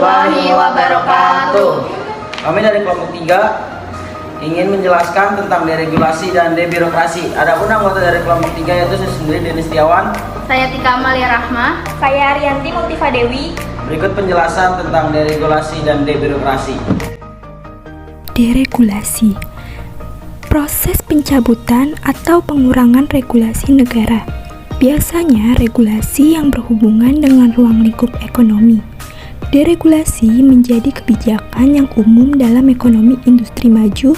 warahmatullahi wabarakatuh. Kami dari kelompok 3 ingin menjelaskan tentang deregulasi dan debirokrasi. Adapun anggota dari kelompok 3 yaitu saya sendiri Denis Setiawan. Saya Tika Amalia Rahma. Saya Arianti Multiva Dewi. Berikut penjelasan tentang deregulasi dan debirokrasi. Deregulasi, proses pencabutan atau pengurangan regulasi negara. Biasanya regulasi yang berhubungan dengan ruang lingkup ekonomi. Deregulasi menjadi kebijakan yang umum dalam ekonomi industri maju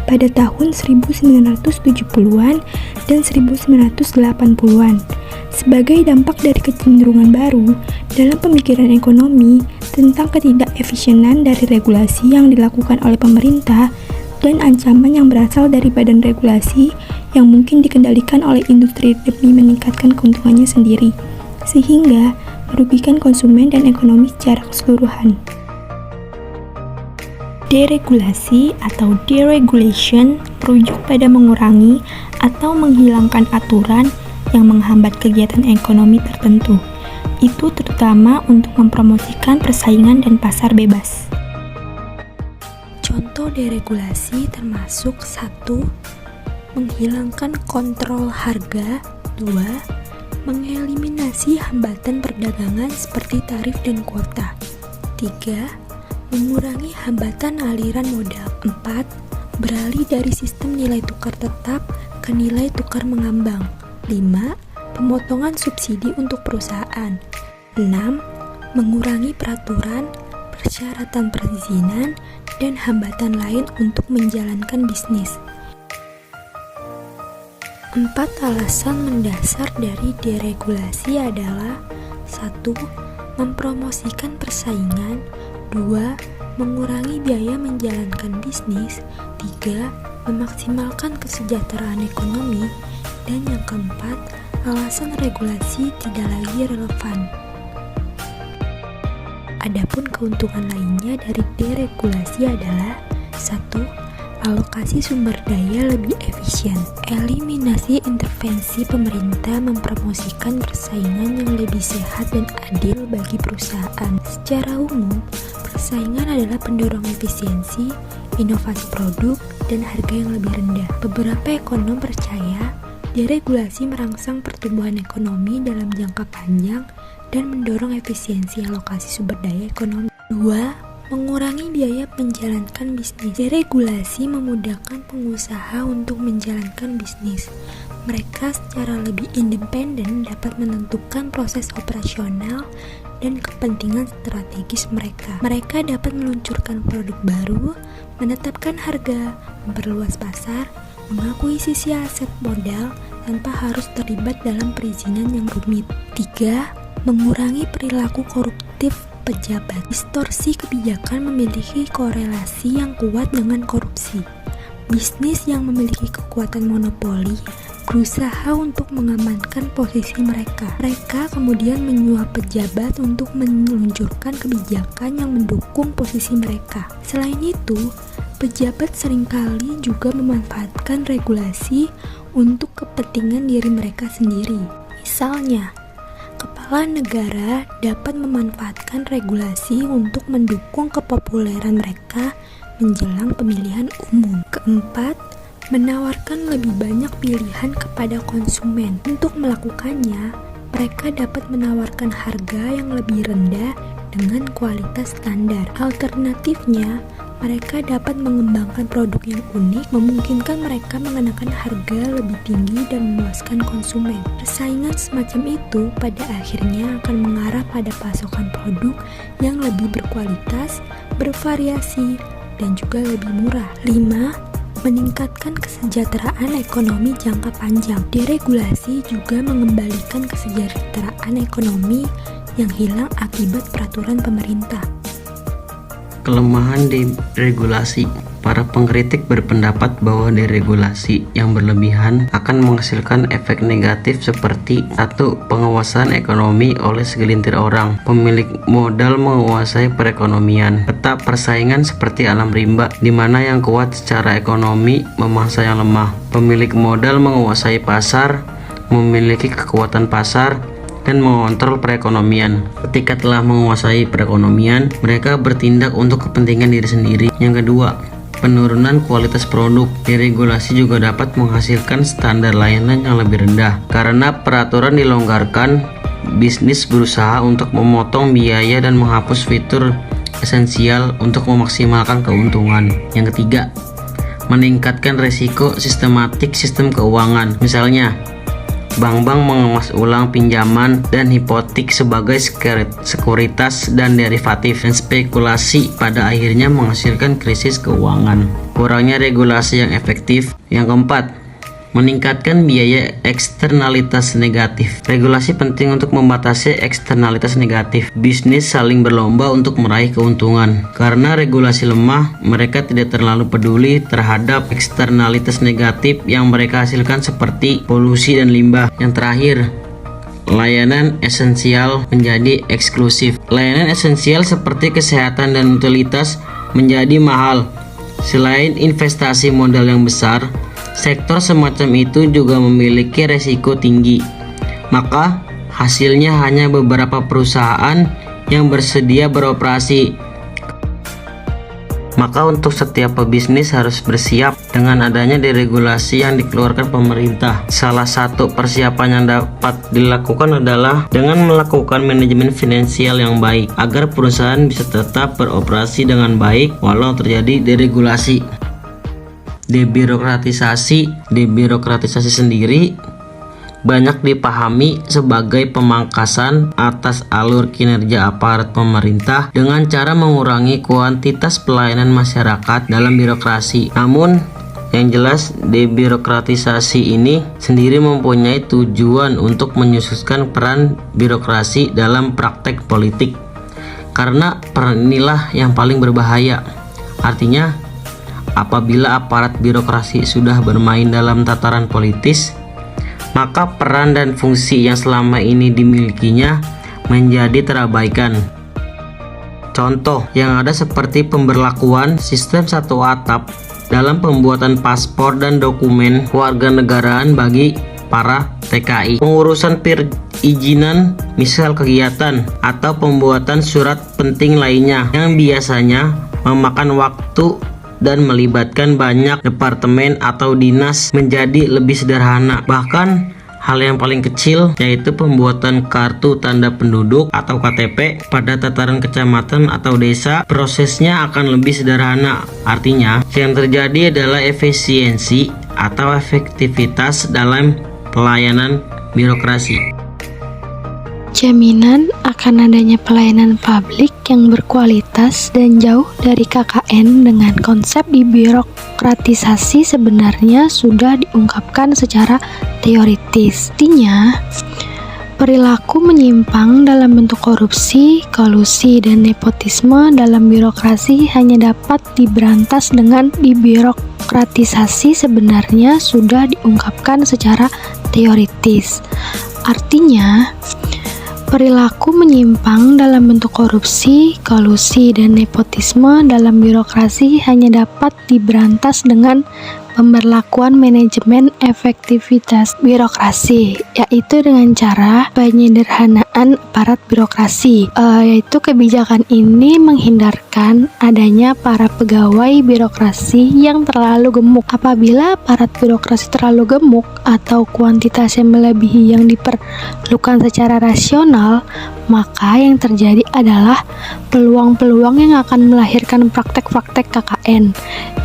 pada tahun 1970-an dan 1980-an sebagai dampak dari kecenderungan baru dalam pemikiran ekonomi tentang ketidakefisienan dari regulasi yang dilakukan oleh pemerintah dan ancaman yang berasal dari badan regulasi yang mungkin dikendalikan oleh industri demi meningkatkan keuntungannya sendiri, sehingga merugikan konsumen dan ekonomi secara keseluruhan. Deregulasi atau deregulation merujuk pada mengurangi atau menghilangkan aturan yang menghambat kegiatan ekonomi tertentu. Itu terutama untuk mempromosikan persaingan dan pasar bebas. Contoh deregulasi termasuk 1. Menghilangkan kontrol harga. 2. Mengeliminasi hambatan perdagangan seperti tarif dan kuota. 3. Mengurangi hambatan aliran modal. 4. Beralih dari sistem nilai tukar tetap ke nilai tukar mengambang. 5. Pemotongan subsidi untuk perusahaan. 6. Mengurangi peraturan, persyaratan perizinan, dan hambatan lain untuk menjalankan bisnis. 4 alasan mendasar dari deregulasi adalah 1. Mempromosikan persaingan. 2. Mengurangi biaya menjalankan bisnis. 3. Memaksimalkan kesejahteraan ekonomi. Dan yang keempat, alasan regulasi tidak lagi relevan. Adapun keuntungan lainnya dari deregulasi adalah 1. Alokasi sumber daya lebih efisien. Eliminasi intervensi pemerintah mempromosikan persaingan yang lebih sehat dan adil bagi perusahaan. Secara umum, persaingan adalah pendorong efisiensi, inovasi produk, dan harga yang lebih rendah. Beberapa ekonom percaya deregulasi merangsang pertumbuhan ekonomi dalam jangka panjang dan mendorong efisiensi alokasi sumber daya ekonomi. 2. Mengurangi biaya menjalankan bisnis. Deregulasi memudahkan pengusaha untuk menjalankan bisnis. Mereka secara lebih independen dapat menentukan proses operasional dan kepentingan strategis mereka. Mereka dapat meluncurkan produk baru, menetapkan harga, memperluas pasar, mengakuisisi aset modal tanpa harus terlibat dalam perizinan yang rumit. 3. Mengurangi perilaku koruptif pejabat. Distorsi kebijakan memiliki korelasi yang kuat dengan korupsi. Bisnis yang memiliki kekuatan monopoli berusaha untuk mengamankan posisi mereka. Mereka kemudian menyuap pejabat untuk meluncurkan kebijakan yang mendukung posisi mereka. Selain itu, pejabat seringkali juga memanfaatkan regulasi untuk kepentingan diri mereka sendiri. Misalnya, kepala negara dapat memanfaatkan regulasi untuk mendukung kepopuleran mereka menjelang pemilihan umum. Keempat, menawarkan lebih banyak pilihan kepada konsumen. Untuk melakukannya, mereka dapat menawarkan harga yang lebih rendah dengan kualitas standar. Alternatifnya, mereka dapat mengembangkan produk yang unik, memungkinkan mereka mengenakan harga lebih tinggi dan memuaskan konsumen. Persaingan semacam itu pada akhirnya akan mengarah pada pasokan produk yang lebih berkualitas, bervariasi, dan juga lebih murah. 5. Meningkatkan kesejahteraan ekonomi jangka panjang. Deregulasi juga mengembalikan kesejahteraan ekonomi yang hilang akibat peraturan pemerintah. Kelemahan deregulasi. Para pengkritik berpendapat bahwa deregulasi yang berlebihan akan menghasilkan efek negatif seperti 1. Penguasaan ekonomi oleh segelintir orang. Pemilik modal menguasai perekonomian. Peta persaingan seperti alam rimba, di mana yang kuat secara ekonomi memangsa yang lemah. Pemilik modal menguasai pasar, memiliki kekuatan pasar, dan mengontrol perekonomian. Ketika telah menguasai perekonomian, mereka bertindak untuk kepentingan diri sendiri. Yang kedua, penurunan kualitas produk. Deregulasi juga dapat menghasilkan standar layanan yang lebih rendah. Karena peraturan dilonggarkan, bisnis berusaha untuk memotong biaya dan menghapus fitur esensial untuk memaksimalkan keuntungan. Yang ketiga, meningkatkan resiko sistematik sistem keuangan. Misalnya, bank-bank mengemas ulang pinjaman dan hipotek sebagai sekuritas dan derivatif, dan spekulasi pada akhirnya menghasilkan krisis keuangan. Kurangnya regulasi yang efektif. Yang keempat, meningkatkan biaya eksternalitas negatif. Regulasi penting untuk membatasi eksternalitas negatif. Bisnis saling berlomba untuk meraih keuntungan. Karena regulasi lemah, mereka tidak terlalu peduli terhadap eksternalitas negatif yang mereka hasilkan seperti polusi dan limbah. Yang terakhir, layanan esensial menjadi eksklusif. Layanan esensial seperti kesehatan dan utilitas menjadi mahal. Selain investasi modal yang besar, sektor semacam itu juga memiliki resiko tinggi. Maka hasilnya hanya beberapa perusahaan yang bersedia beroperasi. Maka untuk setiap pebisnis harus bersiap dengan adanya deregulasi yang dikeluarkan pemerintah. Salah satu persiapan yang dapat dilakukan adalah dengan melakukan manajemen finansial yang baik agar perusahaan bisa tetap beroperasi dengan baik walau terjadi deregulasi. Debirokratisasi sendiri banyak dipahami sebagai pemangkasan atas alur kinerja aparat pemerintah dengan cara mengurangi kuantitas pelayanan masyarakat dalam birokrasi. Namun, yang jelas debirokratisasi ini sendiri mempunyai tujuan untuk menyususkan peran birokrasi dalam praktek politik. Karena peran inilah yang paling berbahaya. Artinya, apabila aparat birokrasi sudah bermain dalam tataran politis, maka peran dan fungsi yang selama ini dimilikinya menjadi terabaikan. Contoh yang ada seperti pemberlakuan sistem satu atap dalam pembuatan paspor dan dokumen kewarganegaraan bagi para TKI, pengurusan perizinan misal kegiatan, atau pembuatan surat penting lainnya yang biasanya memakan waktu dan melibatkan banyak departemen atau dinas menjadi lebih sederhana. Bahkan hal yang paling kecil yaitu pembuatan kartu tanda penduduk atau KTP pada tataran kecamatan atau desa, prosesnya akan lebih sederhana. Artinya, yang terjadi adalah efisiensi atau efektivitas dalam pelayanan birokrasi. Jaminan akan adanya pelayanan publik yang berkualitas dan jauh dari KKN dengan konsep dibirokratisasi sebenarnya sudah diungkapkan secara teoritis. Artinya, perilaku menyimpang dalam bentuk korupsi, kolusi, dan nepotisme dalam birokrasi hanya dapat diberantas dengan dibirokratisasi sebenarnya sudah diungkapkan secara teoritis. Artinya, perilaku menyimpang dalam bentuk korupsi, kolusi, dan nepotisme dalam birokrasi hanya dapat diberantas dengan pemberlakuan manajemen efektivitas birokrasi, yaitu dengan cara penyederhanaan aparat birokrasi, yaitu kebijakan ini menghindarkan adanya para pegawai birokrasi yang terlalu gemuk. Apabila aparat birokrasi terlalu gemuk atau kuantitas yang melebihi yang diperlukan secara rasional, maka yang terjadi adalah peluang-peluang yang akan melahirkan praktek-praktek KKN,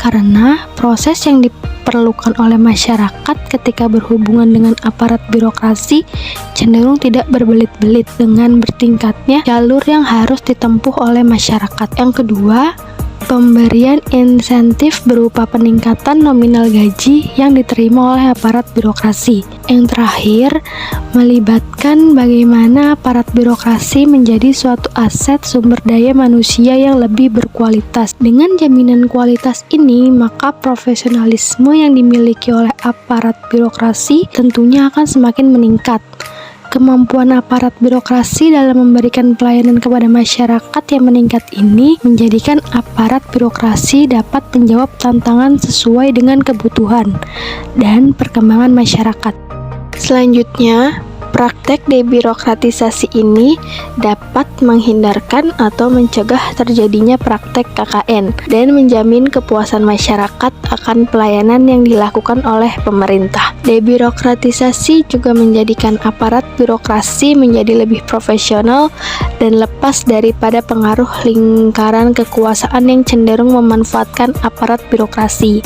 karena proses yang diperlukan oleh masyarakat ketika berhubungan dengan aparat birokrasi cenderung tidak berbelit-belit dengan bertingkatnya jalur yang harus ditempuh oleh masyarakat. Yang kedua, pemberian insentif berupa peningkatan nominal gaji yang diterima oleh aparat birokrasi. Yang terakhir, melibatkan bagaimana aparat birokrasi menjadi suatu aset sumber daya manusia yang lebih berkualitas. Dengan jaminan kualitas ini, maka profesionalisme yang dimiliki oleh aparat birokrasi tentunya akan semakin meningkat. Kemampuan aparat birokrasi dalam memberikan pelayanan kepada masyarakat yang meningkat ini menjadikan aparat birokrasi dapat menjawab tantangan sesuai dengan kebutuhan dan perkembangan masyarakat. Selanjutnya, Praktek debirokratisasi ini dapat menghindarkan atau mencegah terjadinya praktek KKN dan menjamin kepuasan masyarakat akan pelayanan yang dilakukan oleh pemerintah. Debirokratisasi juga menjadikan aparat birokrasi menjadi lebih profesional dan lepas daripada pengaruh lingkaran kekuasaan yang cenderung memanfaatkan aparat birokrasi.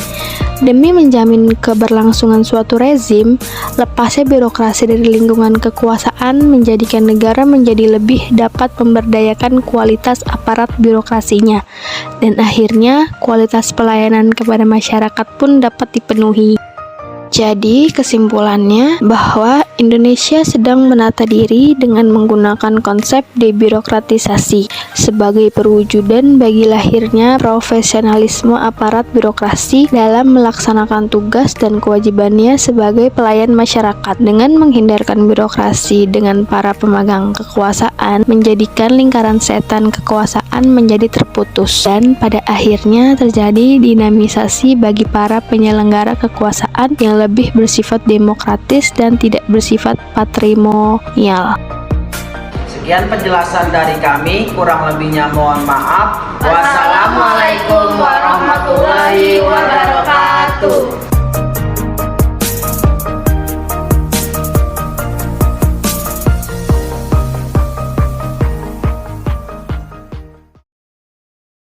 Demi menjamin keberlangsungan suatu rezim, lepasnya birokrasi dari lingkungan kekuasaan menjadikan negara menjadi lebih dapat memberdayakan kualitas aparat birokrasinya, dan akhirnya kualitas pelayanan kepada masyarakat pun dapat dipenuhi. Jadi, kesimpulannya bahwa Indonesia sedang menata diri dengan menggunakan konsep debirokratisasi sebagai perwujudan bagi lahirnya profesionalisme aparat birokrasi dalam melaksanakan tugas dan kewajibannya sebagai pelayan masyarakat, dengan menghindarkan birokrasi dengan para pemegang kekuasaan, menjadikan lingkaran setan kekuasaan menjadi terputus, dan pada akhirnya terjadi dinamisasi bagi para penyelenggara kekuasaan yang lebih bersifat demokratis dan tidak bersifat patrimonial. Sekian penjelasan dari kami, kurang lebihnya mohon maaf. Wassalamualaikum warahmatullahi wabarakatuh.